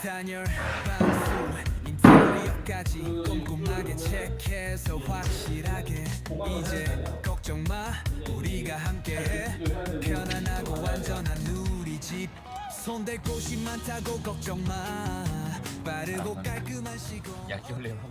단열 방수 인테리어까지 꼼꼼하게 체크해서 확실하게 이제 걱정 마 우리가 함께해 편안하고 안전한 우리 집 손댈 곳이 많다고 걱정 마 빠르고 깔끔한 시공 약기 훈련 한번